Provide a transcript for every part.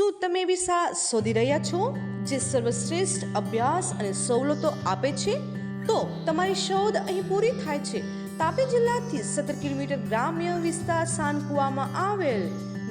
શું તમે એવી શાળા શોધી રહ્યા છો જે સર્વશ્રેષ્ઠ અભ્યાસ અને સવલતો આપે છે? તો તમારી શોધ અહીં પૂરી થાય છે. તાપી જિલ્લાથી 17 કિલોમીટર ગ્રામ્ય વિસ્તાર સાનકુવામાં આવેલ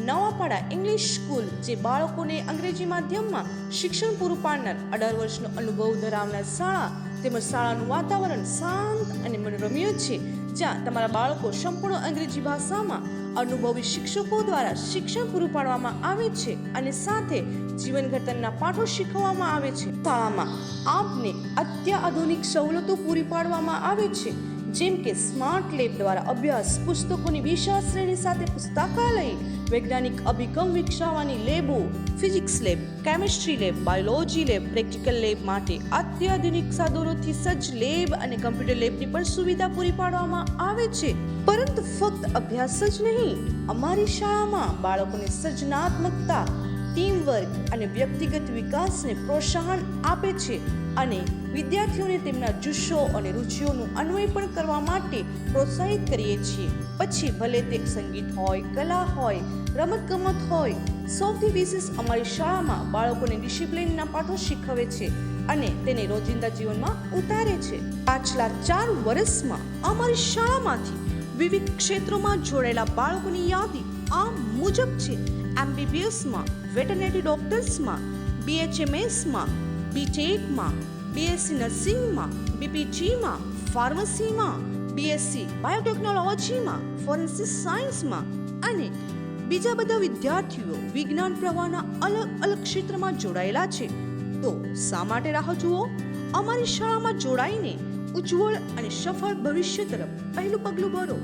નવાપાડા ઇંગ્લિશ સ્કૂલ, જે બાળકોને અંગ્રેજી માધ્યમમાં શિક્ષણ પૂરું પાડનાર 18 વર્ષનો અનુભવ ધરાવનાર શાળા તેમજ શાળાનું વાતાવરણ શાંત અને મનોરમ્ય છે, જ્યાં તમારા બાળકો સંપૂર્ણ અંગ્રેજી ભાષામાં અનુભવી શિક્ષકો દ્વારા શિક્ષણ પૂરું પાડવામાં આવે છે અને સાથે જીવન ઘડતરના પાઠો શીખવવામાં આવે છે. શાળામાં આપને અત્યાધુનિક સવલતો પૂરી પાડવામાં આવે છે, જેમ કે સ્માર્ટ લેબ દ્વારા અભ્યાસ, પુસ્તકોની વિશાળ શ્રેણી સાથે પુસ્તકાલય, વૈજ્ઞાનિક અભિગમ વિકસાવવાની લેબો, physics lab, chemistry lab, biology lab, practical lab માટે અત્યાધુનિક સાધનોથી સજ્જ લેબ અને કમ્પ્યુટર લેબની પણ સુવિધા પૂરી પાડવામાં આવે છે. પરંતુ ફક્ત અભ્યાસ જ નહીં, અમારી શાળામાં બાળકોને સર્જનાત્મકતા, ટીમ વર્ક અને વ્યક્તિગત વિકાસને પ્રોત્સાહન આપે છે અને વિદ્યાર્થીઓને તેમના જુસ્સો અને રુચિઓનું અન્વય પણ કરવા માટે પ્રોત્સાહિત કરીએ છીએ. પછી ભલે તે સંગીત હોય, કલા હોય, રમતગમત હોય. સૌથી વિશેષ, અમારી શાળામાં બાળકોને ડિસિપ્લિનના પાઠો શીખવે છે અને તેને રોજિંદા જીવનમાં ઉતારે છે. પાછલા 4 વર્ષમાં અમારી શાળામાંથી વિવિધ ક્ષેત્રોમાં જોડાયેલા બાળકોની યાદી આ મુજબ છે: MBBSમાં, વેટરનરી ડોક્ટર્સમાં, BHMSમાં, BTECમાં, BSc નર્સિંગમાં, BPGમાં, ફાર્મસીમાં, BSc બાયોટેકનોલોજીમાં, ફોરેન્સિક સાયન્સમાં અને બીજા બધા વિદ્યાર્થીઓ વિજ્ઞાન પ્રવાહના અલગ અલગ ક્ષેત્રમાં જોડાયેલા છે. તો શા માટે રાહ જુઓ? અમારી શાળામાં જોડાઈને ઉજ્જવળ અને સફળ ભવિષ્ય તરફ પહેલું પગલું ભરો.